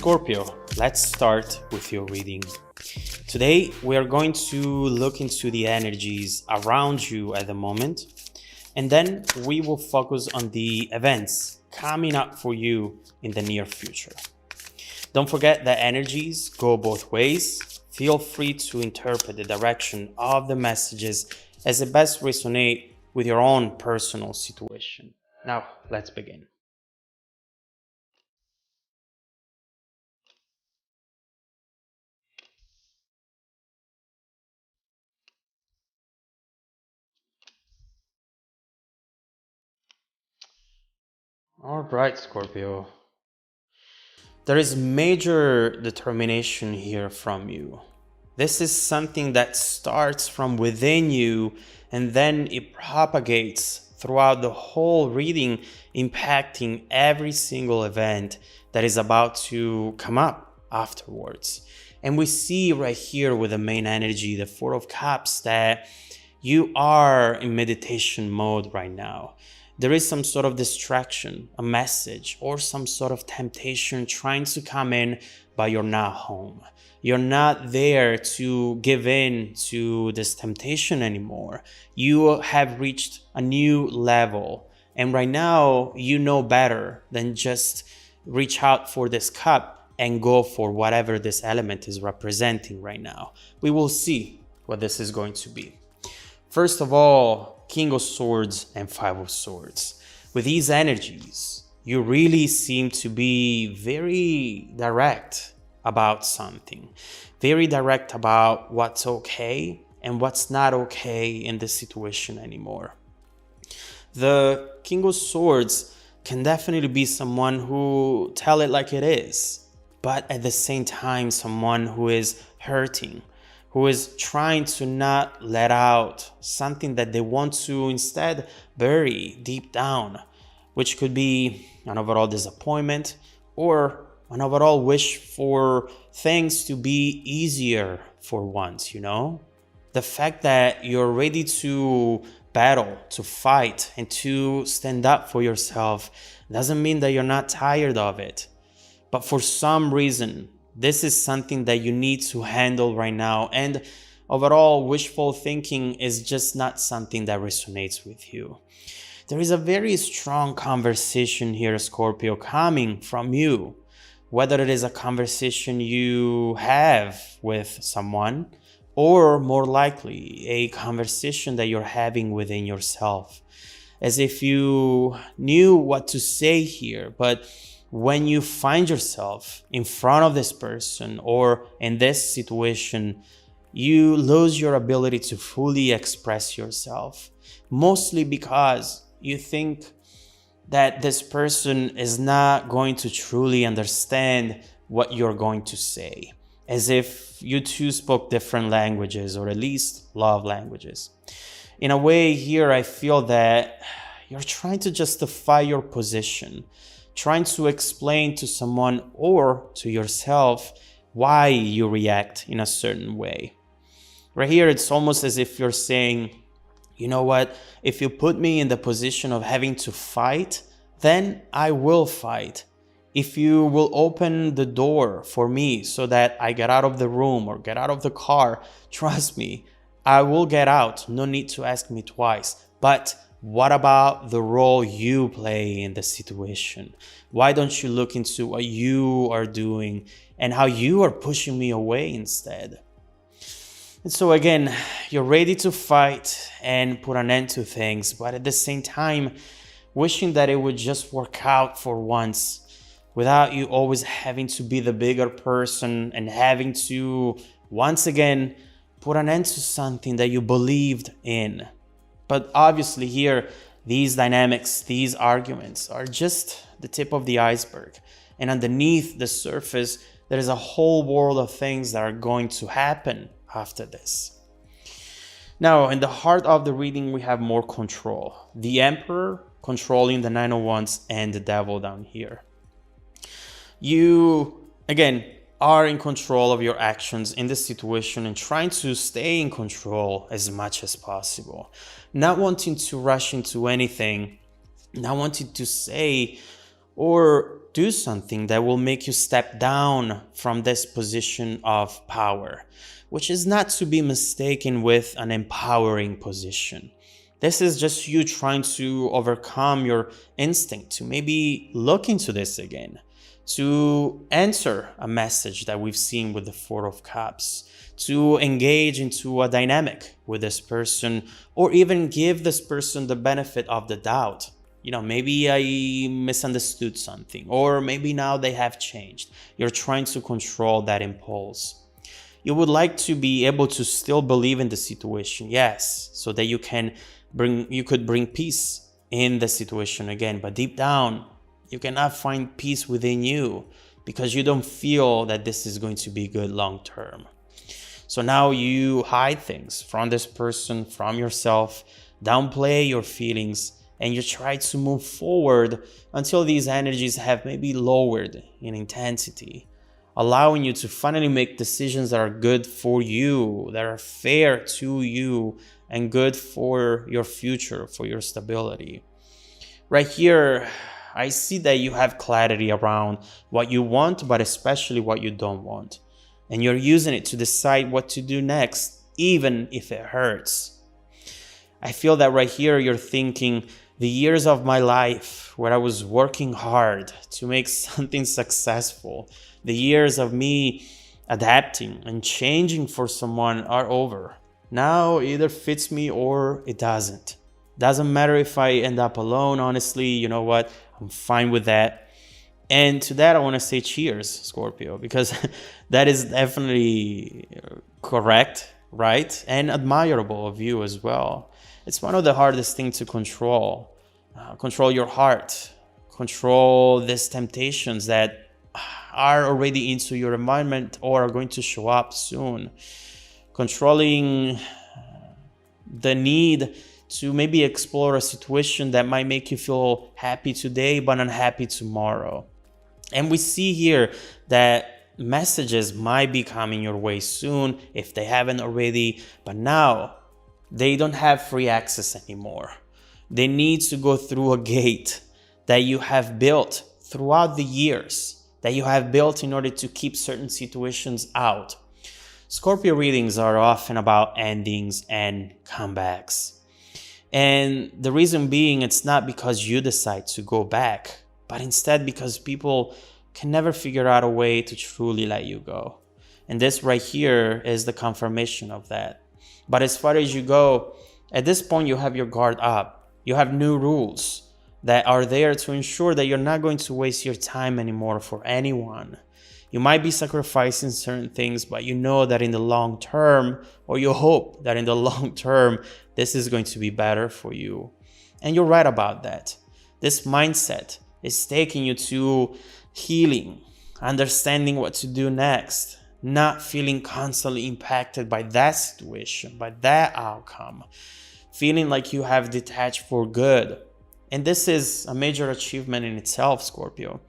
Scorpio, let's start with your reading. Today, we are going to look into the energies around you at the moment, and then we will focus on the events coming up for you in the near future. Don't forget that energies go both ways. Feel free to interpret the direction of the messages as it best resonate with your own personal situation. Now, let's begin. All right, Scorpio. There is major determination here from you. This is something that starts from within you and then it propagates throughout the whole reading, impacting every single event that is about to come up afterwards. And we see right here with the main energy, the Four of Cups, that you are in meditation mode right now. There is some sort of distraction, a message, or some sort of temptation trying to come in, but you're not home. You're not there to give in to this temptation anymore. You have reached a new level. And right now, you know better than just reach out for this cup and go for whatever this element is representing right now. We will see what this is going to be. First of all, King of Swords and Five of Swords. With these energies, you really seem to be very direct about something. Very direct about what's okay and what's not okay in this situation anymore. The King of Swords can definitely be someone who tell it like it is, but at the same time, someone who is hurting, who is trying to not let out something that they want to instead bury deep down, which could be an overall disappointment or an overall wish for things to be easier for once, you know? The fact that you're ready to battle, to fight, and to stand up for yourself doesn't mean that you're not tired of it. But for some reason, this is something that you need to handle right now. And overall, wishful thinking is just not something that resonates with you. There is a very strong conversation here, Scorpio, coming from you. Whether it is a conversation you have with someone, or more likely, a conversation that you're having within yourself. As if you knew what to say here, but when you find yourself in front of this person or in this situation, you lose your ability to fully express yourself. Mostly because you think that this person is not going to truly understand what you're going to say. As if you two spoke different languages, or at least love languages. In a way here, I feel that you're trying to justify your position, trying to explain to someone or to yourself why you react in a certain way. Right here, it's almost as if you're saying, you know what, if you put me in the position of having to fight, then I will fight. If you will open the door for me so that I get out of the room or get out of the car, trust me, I will get out. No need to ask me twice. But what about the role you play in the situation? Why don't you look into what you are doing and how you are pushing me away instead? And so again, you're ready to fight and put an end to things, but at the same time, wishing that it would just work out for once without you always having to be the bigger person and having to, once again, put an end to something that you believed in. But obviously here, these dynamics, these arguments are just the tip of the iceberg. And underneath the surface, there is a whole world of things that are going to happen after this. Now, in the heart of the reading, we have more control. The Emperor controlling the Nine of Wands and the Devil down here. You, again, are in control of your actions in this situation and trying to stay in control as much as possible. Not wanting to rush into anything, not wanting to say or do something that will make you step down from this position of power, which is not to be mistaken with an empowering position. This is just you trying to overcome your instinct to maybe look into this again, to answer a message that we've seen with the Four of Cups, to engage into a dynamic with this person, or even give this person the benefit of the doubt. Maybe I misunderstood something, or maybe now they have changed. You're trying to control that impulse. You would like to be able to still believe in the situation, yes, so that you could bring peace in the situation again. But deep down, you cannot find peace within you because you don't feel that this is going to be good long term. So now you hide things from this person, from yourself, downplay your feelings, and you try to move forward until these energies have maybe lowered in intensity, allowing you to finally make decisions that are good for you, that are fair to you, and good for your future, for your stability. Right here, I see that you have clarity around what you want, but especially what you don't want. And you're using it to decide what to do next, even if it hurts. I feel that right here you're thinking, the years of my life where I was working hard to make something successful, the years of me adapting and changing for someone are over. Now it either fits me or it doesn't. Doesn't matter if I end up alone, honestly, you know what? I'm fine with that. And to that, I want to say cheers, Scorpio, because that is definitely correct, right? And admirable of you as well. It's one of the hardest things to control. Control your heart. Control these temptations that are already into your environment or are going to show up soon. Controlling the need to maybe explore a situation that might make you feel happy today but unhappy tomorrow. And we see here that messages might be coming your way soon if they haven't already, but now they don't have free access anymore. They need to go through a gate that you have built throughout the years, that you have built in order to keep certain situations out. Scorpio readings are often about endings and comebacks. And the reason being, it's not because you decide to go back, but instead because people can never figure out a way to truly let you go. And this right here is the confirmation of that. But as far as you go, at this point, you have your guard up. You have new rules that are there to ensure that you're not going to waste your time anymore for anyone. You might be sacrificing certain things, but you know that in the long term, or you hope that in the long term, this is going to be better for you. And you're right about that. This mindset is taking you to healing, understanding what to do next, not feeling constantly impacted by that situation, by that outcome, feeling like you have detached for good. And this is a major achievement in itself, Scorpio.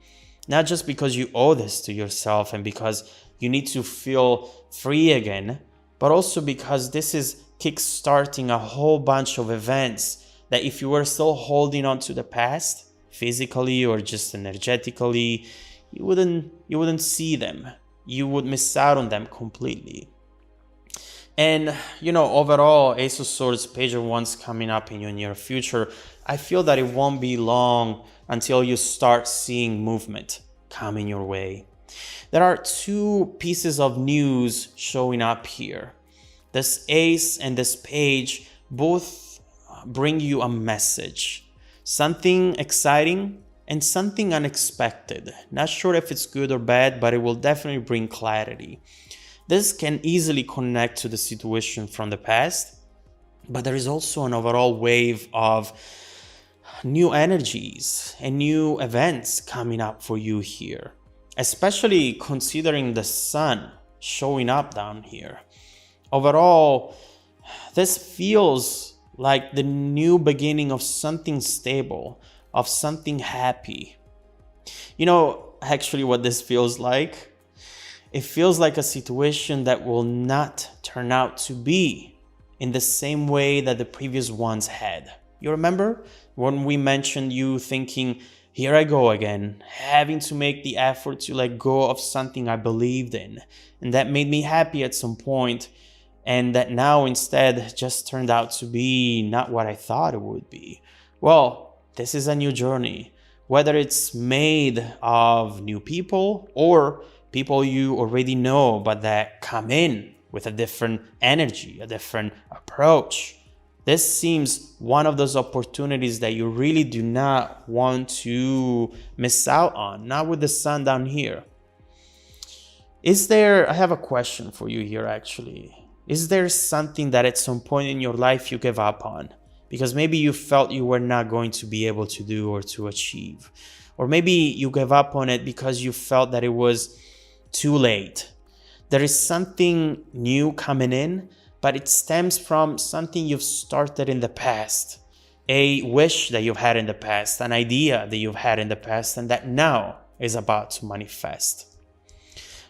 Not just because you owe this to yourself and because you need to feel free again, but also because this is kickstarting a whole bunch of events that if you were still holding on to the past, physically or just energetically, you wouldn't see them. You would miss out on them completely. And, overall, Ace of Swords, Page of Wands coming up in your near future, I feel that it won't be long until you start seeing movement coming your way. There are two pieces of news showing up here. This Ace and this Page both bring you a message. Something exciting and something unexpected. Not sure if it's good or bad, but it will definitely bring clarity. This can easily connect to the situation from the past, but there is also an overall wave of new energies and new events coming up for you here, especially considering the sun showing up down here. Overall, this feels like the new beginning of something stable, of something happy. Actually what this feels like? It feels like a situation that will not turn out to be in the same way that the previous ones had. You remember when we mentioned you thinking, here I go again, having to make the effort to let go of something I believed in, and that made me happy at some point, and that now instead just turned out to be not what I thought it would be. Well, this is a new journey, whether it's made of new people or people you already know, but that come in with a different energy, a different approach. This seems one of those opportunities that you really do not want to miss out on, not with the sun down here. I have a question for you here actually. Is there something that at some point in your life you gave up on? Because maybe you felt you were not going to be able to do or to achieve. Or maybe you gave up on it because you felt that it was too late. There is something new coming in, but it stems from something you've started in the past. A wish that you've had in the past, an idea that you've had in the past, and that now is about to manifest.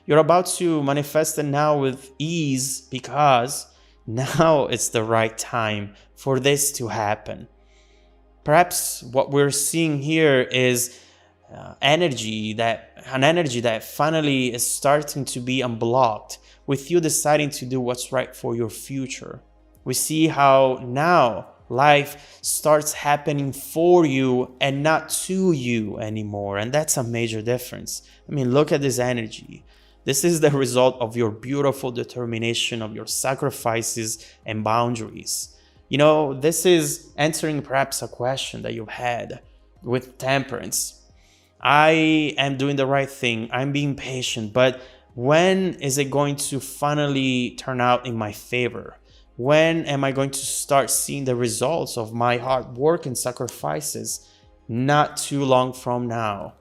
You're about to manifest it now with ease because now it's the right time for this to happen. Perhaps what we're seeing here is an energy that finally is starting to be unblocked, with you deciding to do what's right for your future. We see how now life starts happening for you and not to you anymore, and that's a major difference. I mean, look at this energy. This is the result of your beautiful determination, of your sacrifices and boundaries. You know, this is answering perhaps a question that you've had with temperance. I am doing the right thing. I'm being patient, but when is it going to finally turn out in my favor? When am I going to start seeing the results of my hard work and sacrifices? Not too long from now.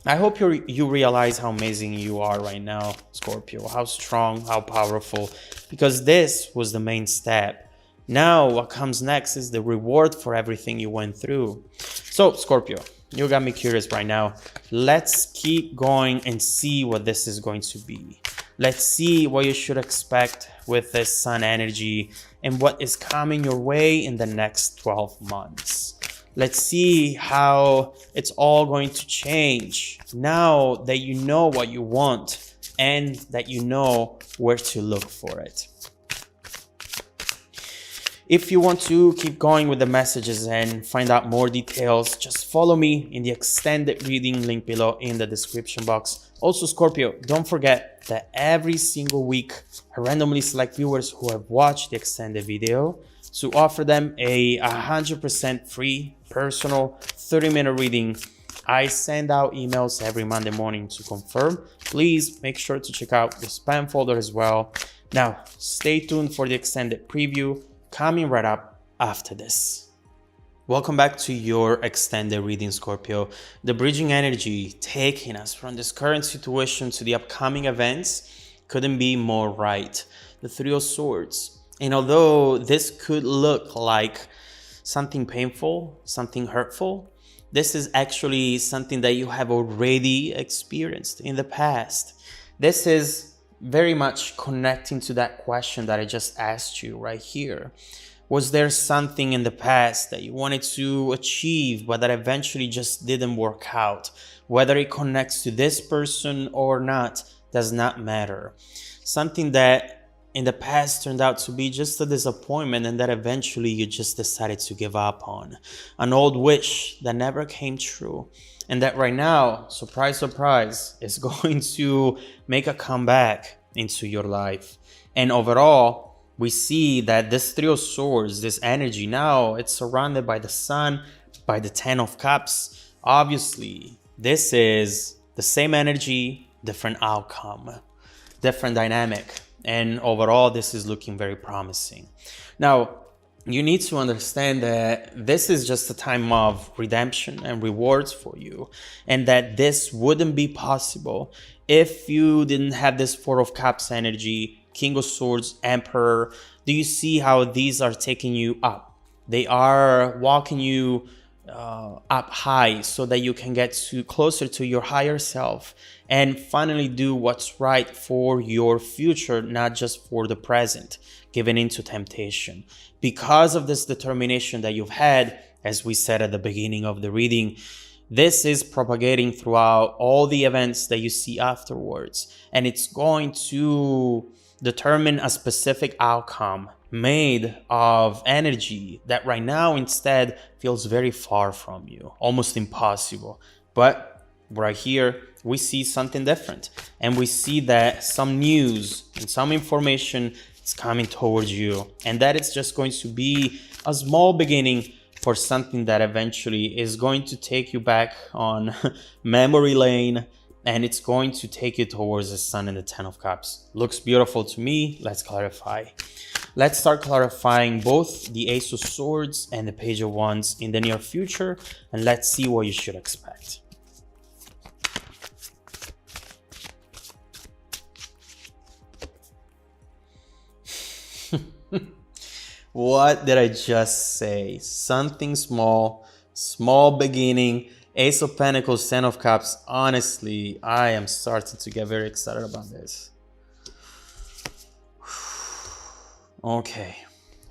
I hope you realize how amazing you are right now, Scorpio, how strong, how powerful, because this was the main step. Now what comes next is the reward for everything you went through. So, Scorpio, you got me curious right now. Let's keep going and see what this is going to be. Let's see what you should expect with this sun energy and what is coming your way in the next 12 months. Let's see how it's all going to change now that you know what you want and that you know where to look for it. If you want to keep going with the messages and find out more details, just follow me in the extended reading link below in the description box. Also, Scorpio, don't forget that every single week, I randomly select viewers who have watched the extended video to offer them a 100% free, personal, 30-minute reading. I send out emails every Monday morning to confirm. Please make sure to check out the spam folder as well. Now, stay tuned for the extended preview coming right up after this. Welcome back to your extended reading, Scorpio. The bridging energy taking us from this current situation to the upcoming events couldn't be more right. The Three of Swords. And although this could look like something painful, something hurtful, this is actually something that you have already experienced in the past. This is very much connecting to that question that I just asked you right here. Was there something in the past that you wanted to achieve, but that eventually just didn't work out? Whether it connects to this person or not does not matter. Something that in the past turned out to be just a disappointment and that eventually you just decided to give up on. An old wish that never came true. And that right now, surprise, surprise, is going to make a comeback into your life. And overall, we see that this Three of Swords, this energy now, it's surrounded by the Sun, by the Ten of Cups. Obviously, this is the same energy, different outcome, different dynamic. And overall, this is looking very promising. Now, you need to understand that this is just a time of redemption and rewards for you, and that this wouldn't be possible if you didn't have this Four of Cups energy, King of Swords, Emperor. Do you see how these are taking you up? They are walking you up high so that you can get closer to your higher self and finally do what's right for your future, not just for the present, giving into temptation. Because of this determination that you've had, as we said at the beginning of the reading, This is propagating throughout all the events that you see afterwards, and it's going to determine a specific outcome made of energy that right now instead feels very far from you, almost impossible. But right here, we see something different, and we see that some news and some information is coming towards you, and that it's just going to be a small beginning for something that eventually is going to take you back on memory lane, and it's going to take you towards the sun and the Ten of Cups. Looks beautiful to me. Let's clarify. Let's start clarifying both the Ace of Swords and the Page of Wands in the near future, and let's see what you should expect. What did I just say? Something small, small beginning, Ace of Pentacles, Ten of Cups. Honestly, I am starting to get very excited about this. Okay,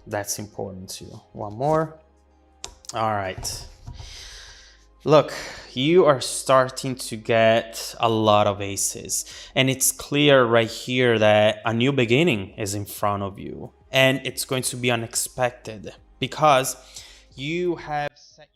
that's important too. One more. All right. Look, you are starting to get a lot of aces, and it's clear right here that a new beginning is in front of you, and it's going to be unexpected because you have set